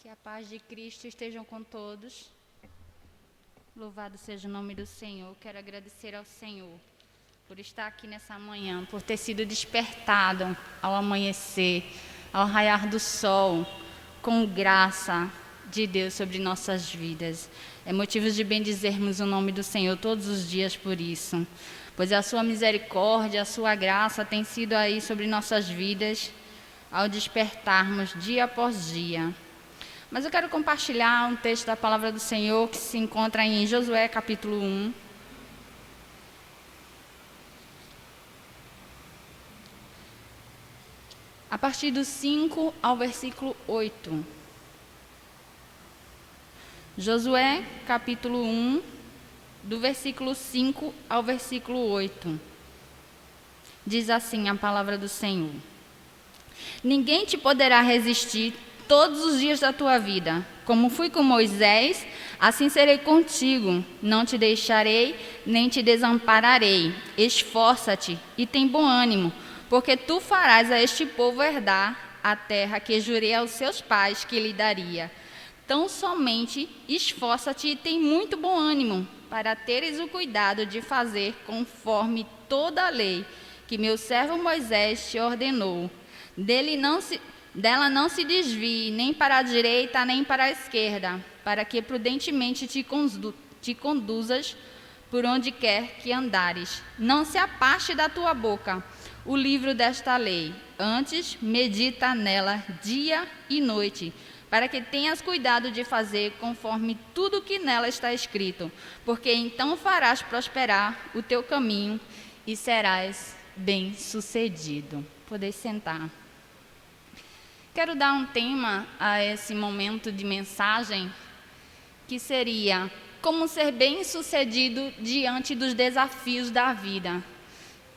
Que a paz de Cristo esteja com todos. Louvado seja o nome do Senhor. Quero agradecer ao Senhor por estar aqui nessa manhã, por ter sido despertado ao amanhecer, ao raiar do sol, com graça de Deus sobre nossas vidas. É motivo de bendizermos o nome do Senhor todos os dias por isso, pois a sua misericórdia, a sua graça tem sido aí sobre nossas vidas ao despertarmos dia após dia. Mas eu quero compartilhar um texto da palavra do Senhor que se encontra em Josué capítulo 1. A partir do 5 ao versículo 8. Josué capítulo 1, do versículo 5 ao versículo 8. Diz assim a palavra do Senhor: Ninguém te poderá resistir todos os dias da tua vida. Como fui com Moisés, assim serei contigo. Não te deixarei, nem te desampararei. Esforça-te e tem bom ânimo, porque tu farás a este povo herdar a terra que jurei aos seus pais que lhe daria. Tão somente esforça-te e tem muito bom ânimo, para teres o cuidado de fazer conforme toda a lei que meu servo Moisés te ordenou. Dela não se desvie, nem para a direita, nem para a esquerda, para que prudentemente te conduzas por onde quer que andares. Não se apaste da tua boca o livro desta lei, antes medita nela dia e noite, para que tenhas cuidado de fazer conforme tudo que nela está escrito, porque então farás prosperar o teu caminho e serás bem-sucedido. Podeis sentar. Quero dar um tema a esse momento de mensagem, que seria como ser bem-sucedido diante dos desafios da vida.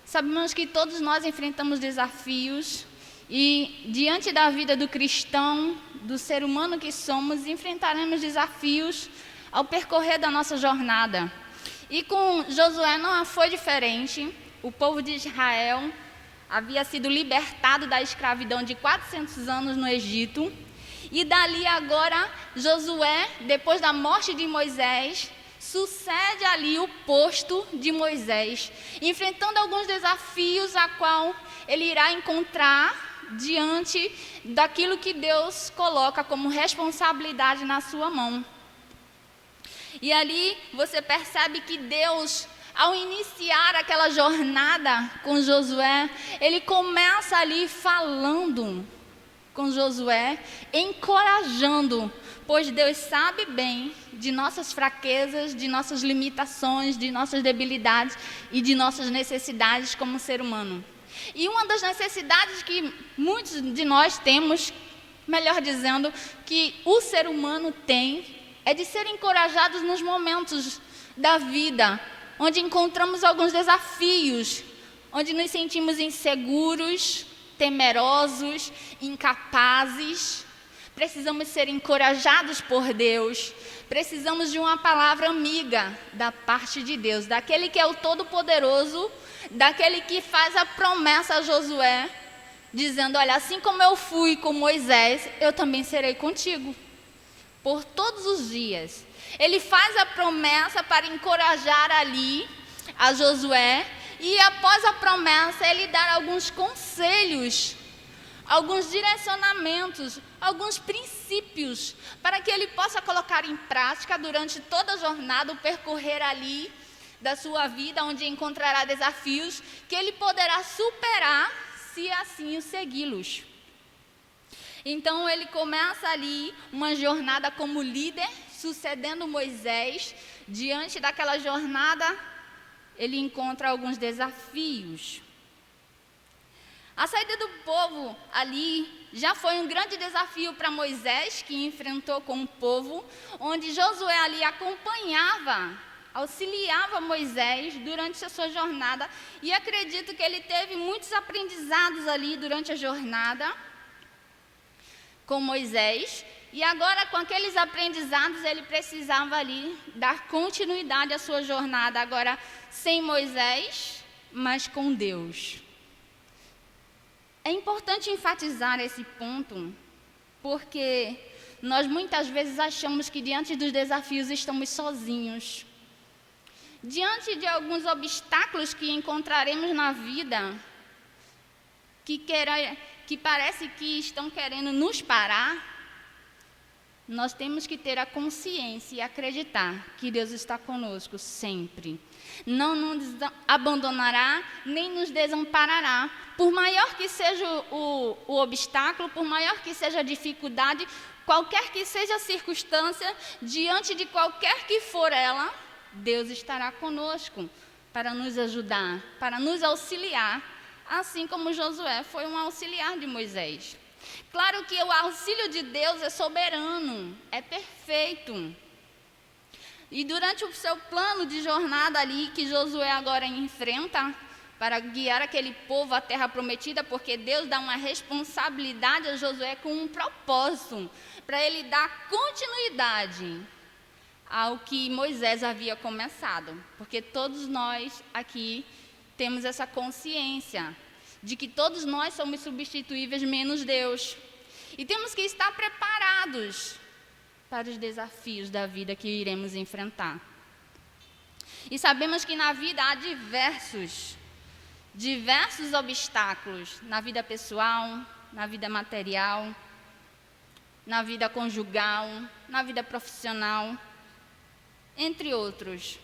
Sabemos que todos nós enfrentamos desafios e diante da vida do cristão, do ser humano que somos, enfrentaremos desafios ao percorrer da nossa jornada. E com Josué não foi diferente. O povo de Israel havia sido libertado da escravidão de 400 anos no Egito. E dali agora, Josué, depois da morte de Moisés, sucede ali o posto de Moisés, enfrentando alguns desafios a qual ele irá encontrar diante daquilo que Deus coloca como responsabilidade na sua mão. E ali você percebe que Deus, ao iniciar aquela jornada com Josué, ele começa ali falando com Josué, encorajando, pois Deus sabe bem de nossas fraquezas, de nossas limitações, de nossas debilidades e de nossas necessidades como ser humano. E uma das necessidades que muitos de nós temos, melhor dizendo, que o ser humano tem, é de ser encorajados nos momentos da vida, onde encontramos alguns desafios, onde nos sentimos inseguros, temerosos, incapazes. Precisamos ser encorajados por Deus, precisamos de uma palavra amiga da parte de Deus, daquele que é o Todo-Poderoso, daquele que faz a promessa a Josué, dizendo: olha, assim como eu fui com Moisés, eu também serei contigo, por todos os dias. Ele faz a promessa para encorajar ali a Josué, e após a promessa ele dá alguns conselhos, alguns direcionamentos, alguns princípios, para que ele possa colocar em prática durante toda a jornada, o percorrer ali da sua vida, onde encontrará desafios que ele poderá superar, se assim o segui-los. Então ele começa ali uma jornada como líder, sucedendo Moisés. Diante daquela jornada, ele encontra alguns desafios. A saída do povo ali já foi um grande desafio para Moisés, que enfrentou com o povo, onde Josué ali acompanhava, auxiliava Moisés durante a sua jornada, e acredito que ele teve muitos aprendizados ali durante a jornada com Moisés, e agora com aqueles aprendizados ele precisava ali dar continuidade à sua jornada, agora sem Moisés, mas com Deus. É importante enfatizar esse ponto, porque nós muitas vezes achamos que diante dos desafios estamos sozinhos. Diante de alguns obstáculos que encontraremos na vida, que parece que estão querendo nos parar, nós temos que ter a consciência e acreditar que Deus está conosco sempre. Não nos abandonará, nem nos desamparará. Por maior que seja o obstáculo, por maior que seja a dificuldade, qualquer que seja a circunstância, diante de qualquer que for ela, Deus estará conosco para nos ajudar, para nos auxiliar, assim como Josué foi um auxiliar de Moisés. Claro que o auxílio de Deus é soberano, é perfeito. E durante o seu plano de jornada ali, que Josué agora enfrenta, para guiar aquele povo à terra prometida, porque Deus dá uma responsabilidade a Josué com um propósito, para ele dar continuidade ao que Moisés havia começado. Porque todos nós aqui temos essa consciência de que todos nós somos substituíveis menos Deus. E temos que estar preparados para os desafios da vida que iremos enfrentar. E sabemos que na vida há diversos obstáculos, na vida pessoal, na vida material, na vida conjugal, na vida profissional, entre outros.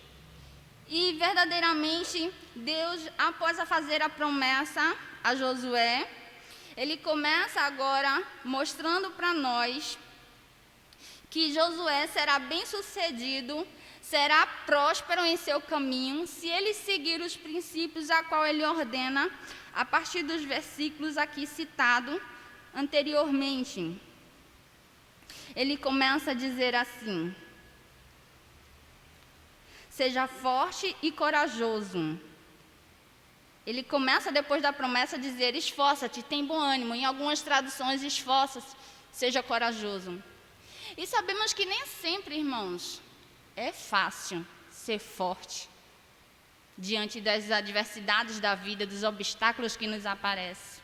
E verdadeiramente, Deus, após a fazer a promessa a Josué, ele começa agora mostrando para nós que Josué será bem-sucedido, será próspero em seu caminho, se ele seguir os princípios a qual ele ordena, a partir dos versículos aqui citados anteriormente. Ele começa a dizer assim: seja forte e corajoso. Ele começa depois da promessa a dizer: esforça-te, tem bom ânimo. Em algumas traduções, esforça-se, seja corajoso. E sabemos que nem sempre, irmãos, é fácil ser forte diante das adversidades da vida, dos obstáculos que nos aparecem.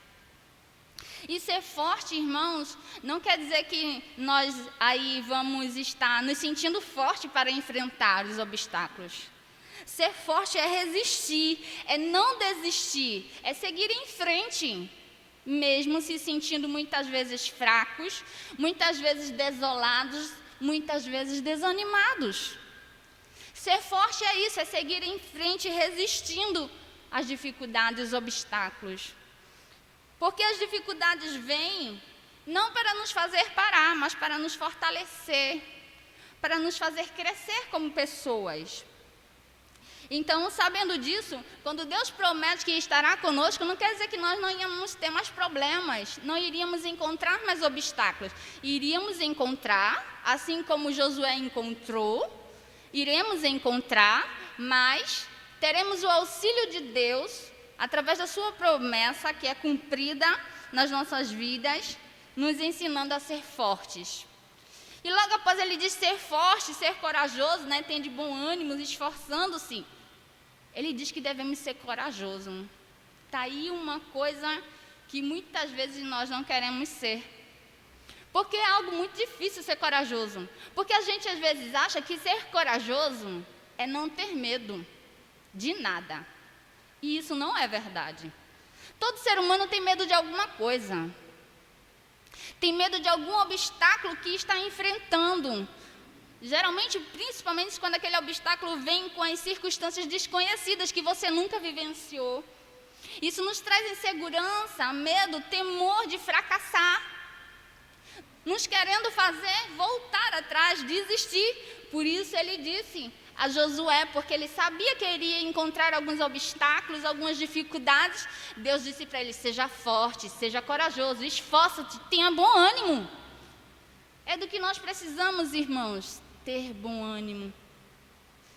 E ser forte, irmãos, não quer dizer que nós aí vamos estar nos sentindo forte para enfrentar os obstáculos. Ser forte é resistir, é não desistir, é seguir em frente, mesmo se sentindo muitas vezes fracos, muitas vezes desolados, muitas vezes desanimados. Ser forte é isso, é seguir em frente, resistindo às dificuldades, aos obstáculos. Porque as dificuldades vêm não para nos fazer parar, mas para nos fortalecer, para nos fazer crescer como pessoas. Então, sabendo disso, quando Deus promete que estará conosco, não quer dizer que nós não íamos ter mais problemas, não iríamos encontrar mais obstáculos. Iríamos encontrar, assim como Josué encontrou, iremos encontrar, mas teremos o auxílio de Deus, através da sua promessa, que é cumprida nas nossas vidas, nos ensinando a ser fortes. E logo após ele diz ser forte, ser corajoso, né, tem de bom ânimo, esforçando-se. Ele diz que devemos ser corajosos. Está aí uma coisa que muitas vezes nós não queremos ser. Porque é algo muito difícil ser corajoso. Porque a gente às vezes acha que ser corajoso é não ter medo de nada. E isso não é verdade. Todo ser humano tem medo de alguma coisa. Tem medo de algum obstáculo que está enfrentando. Geralmente, principalmente quando aquele obstáculo vem com as circunstâncias desconhecidas que você nunca vivenciou. Isso nos traz insegurança, medo, temor de fracassar. Nos querendo fazer voltar atrás, desistir. Por isso ele disse a Josué, porque ele sabia que iria encontrar alguns obstáculos, algumas dificuldades. Deus disse para ele: seja forte, seja corajoso, esforça-te, tenha bom ânimo. É do que nós precisamos, irmãos, ter bom ânimo,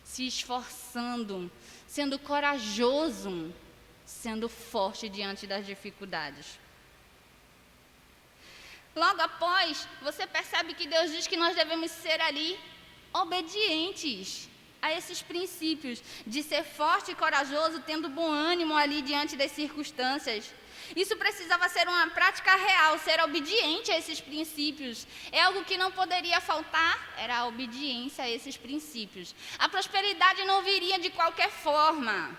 se esforçando, sendo corajoso, sendo forte diante das dificuldades. Logo após, você percebe que Deus diz que nós devemos ser ali obedientes a esses princípios de ser forte e corajoso, tendo bom ânimo ali diante das circunstâncias. Isso precisava ser uma prática real, ser obediente a esses princípios. É algo que não poderia faltar, era a obediência a esses princípios. A prosperidade não viria de qualquer forma.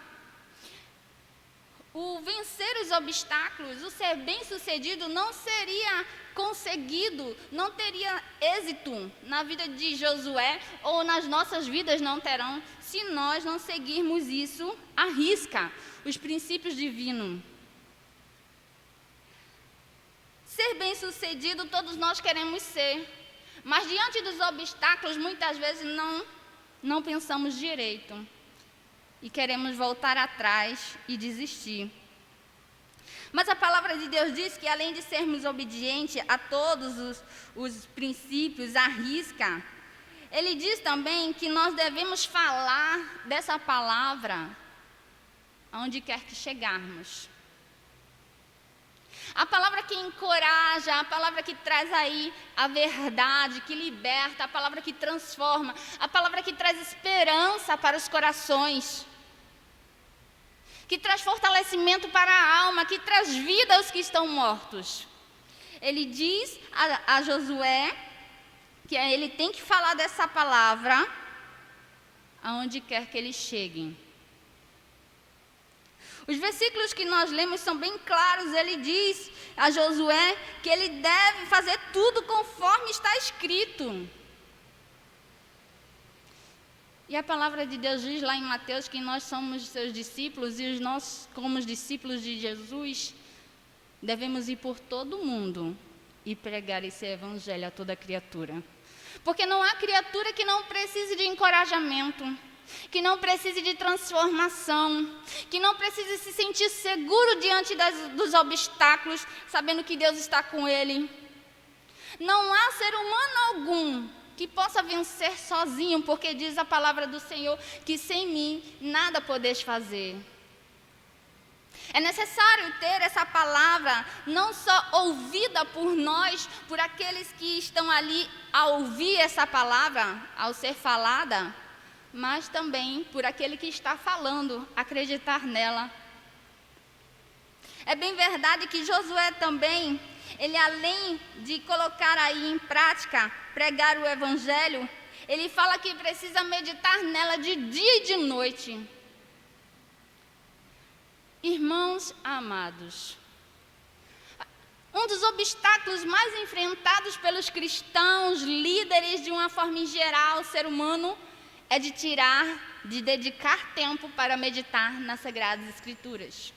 O vencer os obstáculos, o ser bem-sucedido não seria conseguido, não teria êxito na vida de Josué ou nas nossas vidas não terão, se nós não seguirmos isso à risca, os princípios divinos. Ser bem-sucedido todos nós queremos ser, mas diante dos obstáculos muitas vezes não pensamos direito e queremos voltar atrás e desistir. Mas a palavra de Deus diz que além de sermos obedientes a todos os princípios, à risca, Ele diz também que nós devemos falar dessa palavra aonde quer que chegarmos. A palavra que encoraja, a palavra que traz aí a verdade, que liberta, a palavra que transforma, a palavra que traz esperança para os corações, que traz fortalecimento para a alma, que traz vida aos que estão mortos. Ele diz a Josué que ele tem que falar dessa palavra aonde quer que eles cheguem. Os versículos que nós lemos são bem claros. Ele diz a Josué que ele deve fazer tudo conforme está escrito. E a palavra de Deus diz lá em Mateus que nós somos seus discípulos e nós, como os discípulos de Jesus, devemos ir por todo o mundo e pregar esse evangelho a toda criatura. Porque não há criatura que não precise de encorajamento, que não precise de transformação, que não precise se sentir seguro diante dos obstáculos, sabendo que Deus está com ele. Não há ser humano algum que possa vencer sozinho, porque diz a palavra do Senhor que sem mim nada podeis fazer. É necessário ter essa palavra não só ouvida por nós, por aqueles que estão ali a ouvir essa palavra, ao ser falada, mas também por aquele que está falando, acreditar nela. É bem verdade que Josué também, ele além de colocar aí em prática, pregar o evangelho, ele fala que precisa meditar nela de dia e de noite. Irmãos amados, um dos obstáculos mais enfrentados pelos cristãos, líderes de uma forma em geral, ser humano, é de dedicar tempo para meditar nas Sagradas Escrituras.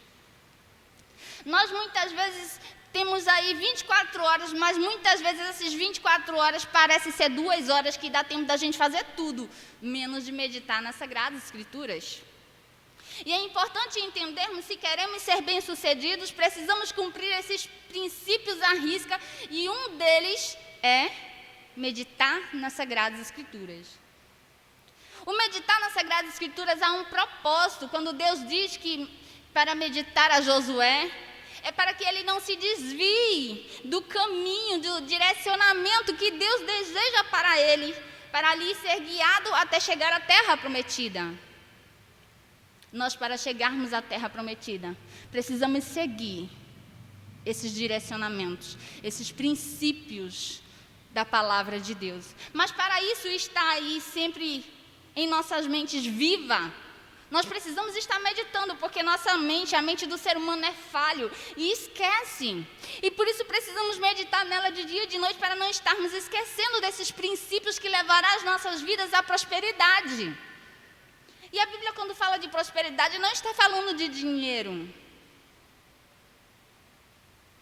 Nós muitas vezes temos aí 24 horas, mas muitas vezes essas 24 horas parecem ser 2 horas que dá tempo da gente fazer tudo, menos de meditar nas Sagradas Escrituras. E é importante entendermos, se queremos ser bem-sucedidos, precisamos cumprir esses princípios à risca, e um deles é meditar nas Sagradas Escrituras. O meditar nas Sagradas Escrituras há um propósito. Quando Deus diz que para meditar a Josué, é para que ele não se desvie do caminho, do direcionamento que Deus deseja para ele, para ali ser guiado até chegar à terra prometida. Nós, para chegarmos à terra prometida, precisamos seguir esses direcionamentos, esses princípios da palavra de Deus. Mas para isso está aí sempre em nossas mentes viva, nós precisamos estar meditando, porque nossa mente, a mente do ser humano é falho e esquece. E por isso precisamos meditar nela de dia e de noite para não estarmos esquecendo desses princípios que levarão as nossas vidas à prosperidade. E a Bíblia, quando fala de prosperidade, não está falando de dinheiro.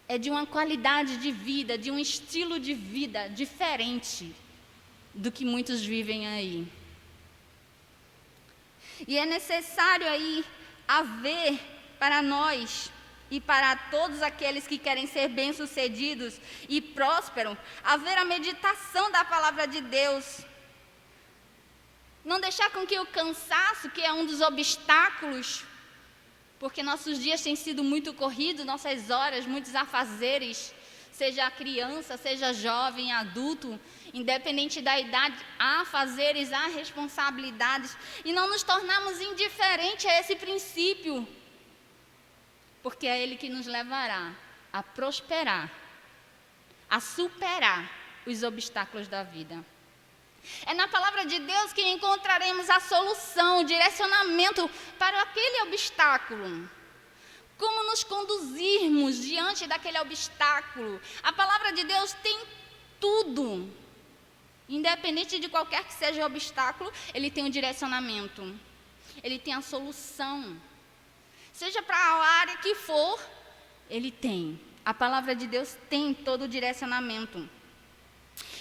É de uma qualidade de vida, de um estilo de vida diferente do que muitos vivem aí. E é necessário aí haver para nós e para todos aqueles que querem ser bem-sucedidos e prósperos, haver a meditação da palavra de Deus. Não deixar com que o cansaço, que é um dos obstáculos, porque nossos dias têm sido muito corridos, nossas horas, muitos afazeres, seja criança, seja jovem, adulto, independente da idade, há afazeres, há responsabilidades, e não nos tornarmos indiferentes a esse princípio. porque é Ele que nos levará a prosperar, a superar os obstáculos da vida. É na palavra de Deus que encontraremos a solução, o direcionamento para aquele obstáculo. Como nos conduzirmos diante daquele obstáculo. A palavra de Deus tem tudo. Independente de qualquer que seja o obstáculo, ele tem um direcionamento. Ele tem a solução. Seja para a área que for, ele tem. A palavra de Deus tem todo o direcionamento.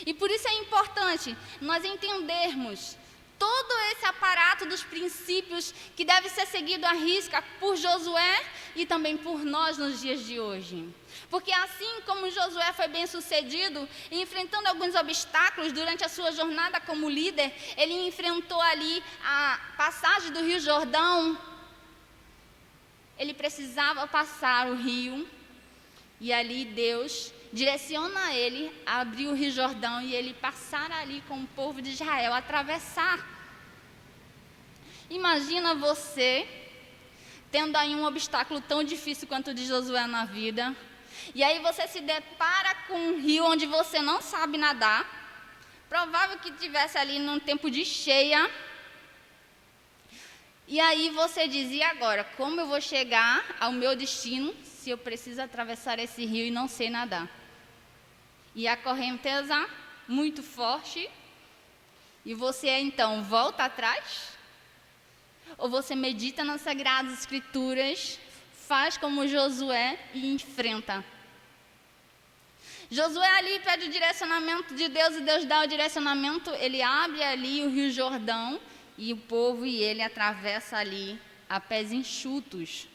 E por isso é importante nós entendermos todo esse aparato dos princípios que deve ser seguido à risca por Josué e também por nós nos dias de hoje. Porque assim como Josué foi bem sucedido, enfrentando alguns obstáculos durante a sua jornada como líder, ele enfrentou ali a passagem do Rio Jordão. Ele precisava passar o rio e ali Deus direciona ele a abrir o Rio Jordão e ele passar ali com o povo de Israel, atravessar. Imagina você tendo aí um obstáculo tão difícil quanto o de Josué na vida, e aí você se depara com um rio onde você não sabe nadar, provável que estivesse ali num tempo de cheia, e aí você diz, e agora, como eu vou chegar ao meu destino se eu preciso atravessar esse rio e não sei nadar? E a correnteza muito forte, e você então volta atrás? Ou você medita nas Sagradas Escrituras, faz como Josué e enfrenta? Josué ali pede o direcionamento de Deus e Deus dá o direcionamento, ele abre ali o Rio Jordão e o povo e ele atravessa ali a pés enxutos.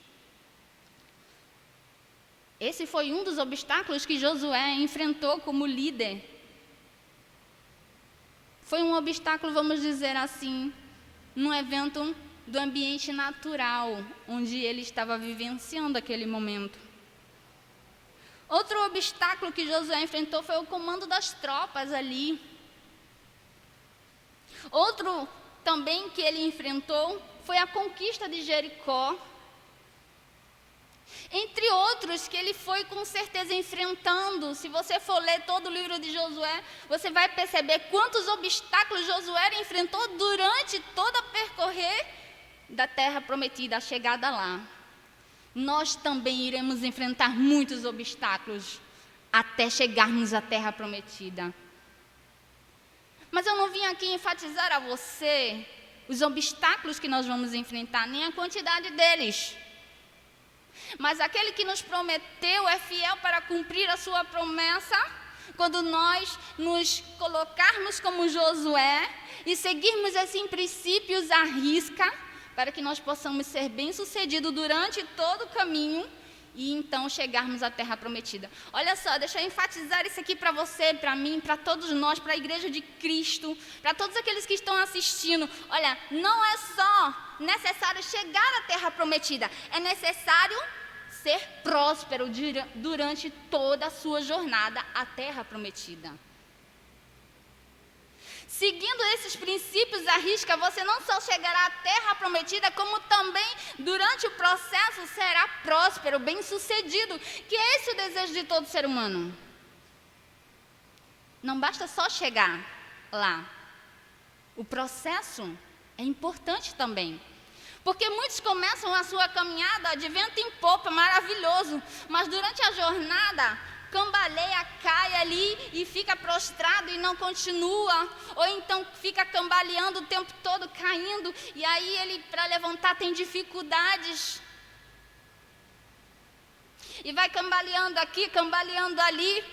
Esse foi um dos obstáculos que Josué enfrentou como líder. Foi um obstáculo, vamos dizer assim, num evento do ambiente natural, onde ele estava vivenciando aquele momento. Outro obstáculo que Josué enfrentou foi o comando das tropas ali. Outro também que ele enfrentou foi a conquista de Jericó. Entre outros que ele foi com certeza enfrentando. Se você for ler todo o livro de Josué, você vai perceber quantos obstáculos Josué enfrentou durante todo o percorrer da terra prometida, a chegada lá. Nós também iremos enfrentar muitos obstáculos até chegarmos à terra prometida. Mas eu não vim aqui enfatizar a você os obstáculos que nós vamos enfrentar, nem a quantidade deles. Mas aquele que nos prometeu é fiel para cumprir a sua promessa, quando nós nos colocarmos como Josué e seguirmos esses princípios à risca, para que nós possamos ser bem-sucedidos durante todo o caminho e então chegarmos à terra prometida. Olha só, deixa eu enfatizar isso aqui para você, para mim, para todos nós, para a igreja de Cristo, para todos aqueles que estão assistindo. Olha, não é só necessário chegar à terra prometida, é necessário ser próspero durante toda a sua jornada à terra prometida. Seguindo esses princípios à risca, você não só chegará à terra prometida, como também durante o processo será próspero, bem-sucedido, que é esse o desejo de todo ser humano. Não basta só chegar lá. O processo é importante também. Porque muitos começam a sua caminhada de vento em popa, maravilhoso, mas durante a jornada cambaleia, cai ali e fica prostrado e não continua, ou então fica cambaleando o tempo todo, caindo, e aí ele para levantar tem dificuldades, e vai cambaleando aqui, cambaleando ali,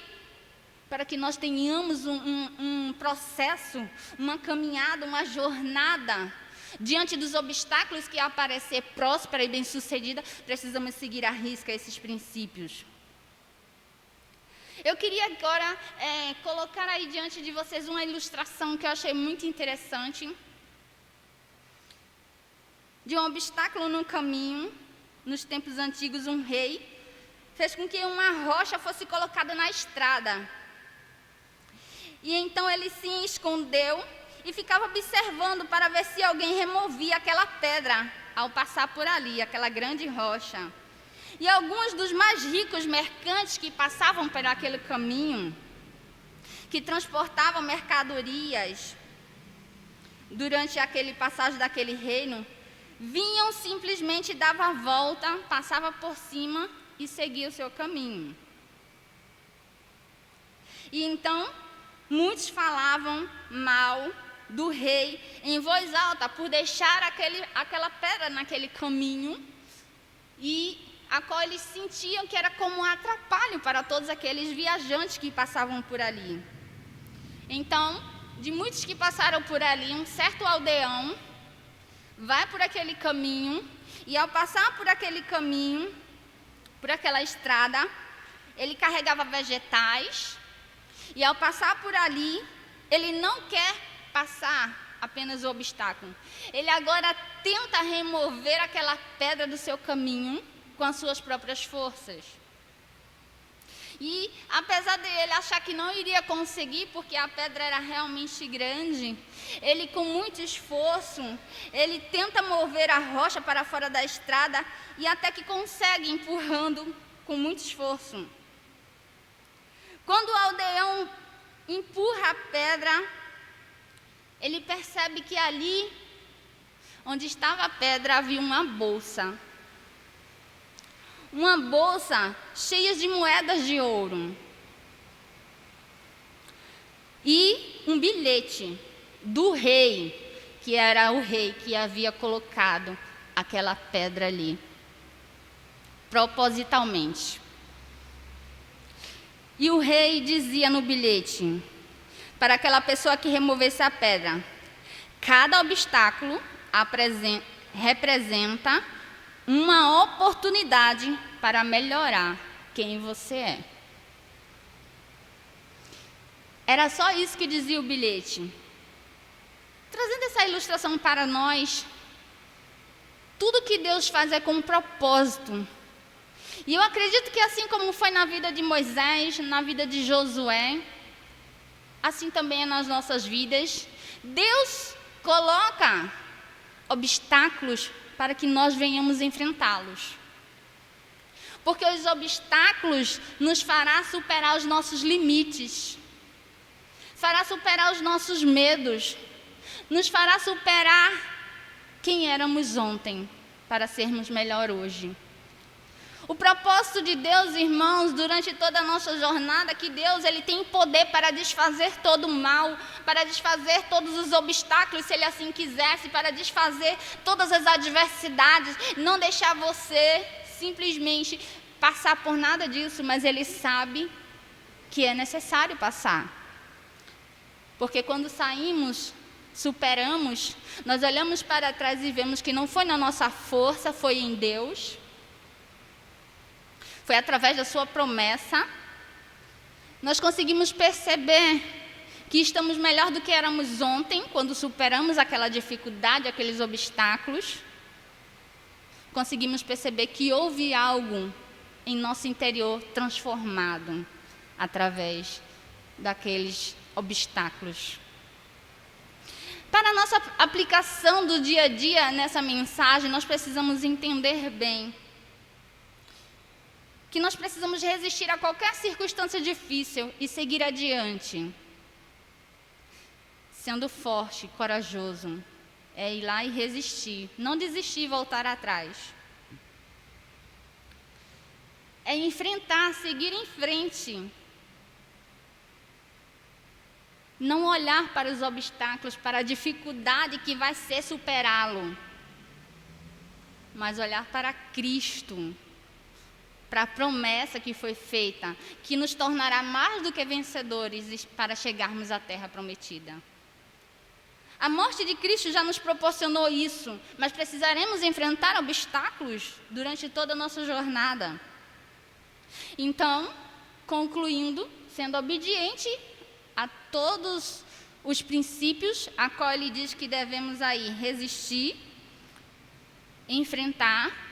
para que nós tenhamos um processo, uma caminhada, uma jornada. Diante dos obstáculos que aparecer próspera e bem-sucedida, precisamos seguir à risca esses princípios. Eu queria agora colocar aí diante de vocês uma ilustração que eu achei muito interessante, de um obstáculo no caminho. Nos tempos antigos, um rei fez com que uma rocha fosse colocada na estrada. E então ele se escondeu e ficava observando para ver se alguém removia aquela pedra ao passar por ali, aquela grande rocha. E alguns dos mais ricos mercantes que passavam por aquele caminho, que transportavam mercadorias durante aquele passagem daquele reino, vinham simplesmente, davam a volta, passavam por cima e seguiam o seu caminho. E então, muitos falavam mal do rei em voz alta por deixar aquela pedra naquele caminho, e a qual eles sentiam que era como um atrapalho para todos aqueles viajantes que passavam por ali. Então, de muitos que passaram por ali, um certo aldeão vai por aquele caminho, e ao passar por aquele caminho, por aquela estrada, ele carregava vegetais, e ao passar por ali, ele não quer passar apenas o obstáculo. Ele agora tenta remover aquela pedra do seu caminho com as suas próprias forças. E apesar de ele achar que não iria conseguir, porque a pedra era realmente grande, ele com muito esforço, ele tenta mover a rocha para fora da estrada, e até que consegue, empurrando com muito esforço. Quando o aldeão empurra a pedra, ele percebe que ali, onde estava a pedra, havia uma bolsa. Uma bolsa cheia de moedas de ouro. E um bilhete do rei, que era o rei que havia colocado aquela pedra ali, propositalmente. E o rei dizia no bilhete, para aquela pessoa que removesse a pedra: cada obstáculo representa uma oportunidade para melhorar quem você é. Era só isso que dizia o bilhete. Trazendo essa ilustração para nós, tudo que Deus faz é com um propósito. E eu acredito que assim como foi na vida de Moisés, na vida de Josué, assim também é nas nossas vidas. Deus coloca obstáculos para que nós venhamos enfrentá-los. Porque os obstáculos nos fará superar os nossos limites, fará superar os nossos medos, nos fará superar quem éramos ontem, para sermos melhor hoje. O propósito de Deus, irmãos, durante toda a nossa jornada, que Deus ele tem poder para desfazer todo o mal, para desfazer todos os obstáculos, se Ele assim quisesse, para desfazer todas as adversidades, não deixar você simplesmente passar por nada disso, mas Ele sabe que é necessário passar. Porque quando saímos, superamos, nós olhamos para trás e vemos que não foi na nossa força, foi em Deus. Foi através da sua promessa. Nós conseguimos perceber que estamos melhor do que éramos ontem, quando superamos aquela dificuldade, aqueles obstáculos. Conseguimos perceber que houve algo em nosso interior transformado através daqueles obstáculos. Para a nossa aplicação do dia a dia nessa mensagem, nós precisamos entender bem que nós precisamos resistir a qualquer circunstância difícil e seguir adiante. Sendo forte, corajoso, é ir lá e resistir, não desistir e voltar atrás. É enfrentar, seguir em frente. Não olhar para os obstáculos, para a dificuldade que vai ser superá-lo, mas olhar para Cristo, para a promessa que foi feita, que nos tornará mais do que vencedores para chegarmos à terra prometida. A morte de Cristo já nos proporcionou isso, mas precisaremos enfrentar obstáculos durante toda a nossa jornada. Então, concluindo, sendo obediente a todos os princípios a qual ele diz que devemos aí resistir, enfrentar,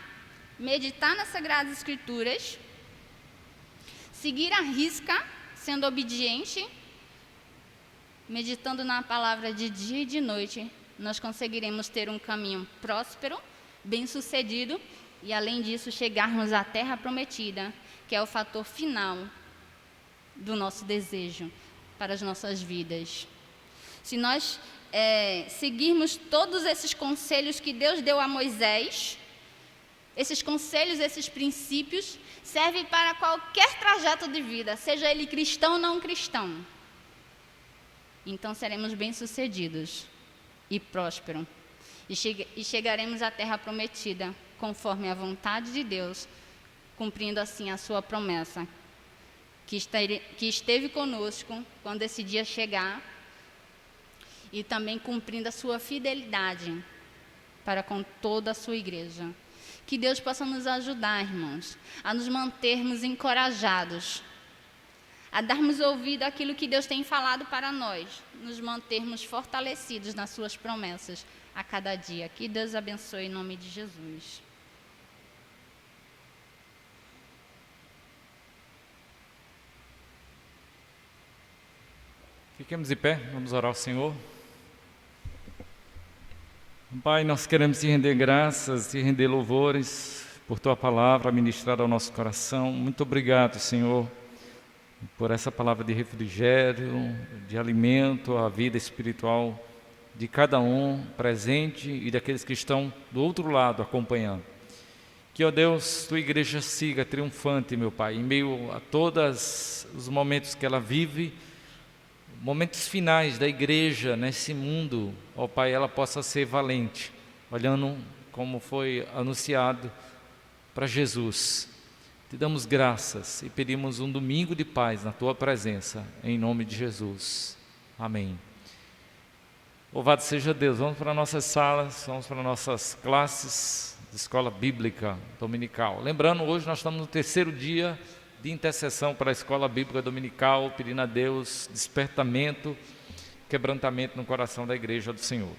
meditar nas Sagradas Escrituras, seguir à risca, sendo obediente, meditando na palavra de dia e de noite, nós conseguiremos ter um caminho próspero, bem-sucedido e, além disso, chegarmos à terra prometida, que é o fator final do nosso desejo para as nossas vidas. Se nós seguirmos todos esses conselhos que Deus deu a Moisés, esses conselhos, esses princípios, servem para qualquer trajeto de vida, seja ele cristão ou não cristão. Então seremos bem-sucedidos e prósperos, e chegaremos à terra prometida, conforme a vontade de Deus, cumprindo assim a sua promessa, que esteve conosco quando esse dia chegar, e também cumprindo a sua fidelidade para com toda a sua igreja. Que Deus possa nos ajudar, irmãos, a nos mantermos encorajados, a darmos ouvido àquilo que Deus tem falado para nós, nos mantermos fortalecidos nas suas promessas a cada dia. Que Deus abençoe em nome de Jesus. Fiquemos de pé, vamos orar ao Senhor. Pai, nós queremos te render graças, te render louvores por tua palavra ministrada ao nosso coração. Muito obrigado, Senhor, por essa palavra de refrigério, de alimento à vida espiritual de cada um presente e daqueles que estão do outro lado acompanhando. Que, ó Deus, tua igreja siga triunfante, meu Pai, em meio a todos os momentos que ela vive, momentos finais da igreja nesse mundo, ó Pai, ela possa ser valente, olhando como foi anunciado para Jesus. Te damos graças e pedimos um domingo de paz na Tua presença, em nome de Jesus. Amém. Louvado seja Deus. Vamos para nossas salas, vamos para nossas classes de escola bíblica dominical. Lembrando, hoje nós estamos no 3º dia de intercessão para a escola bíblica dominical, pedindo a Deus despertamento, quebrantamento no coração da igreja do Senhor.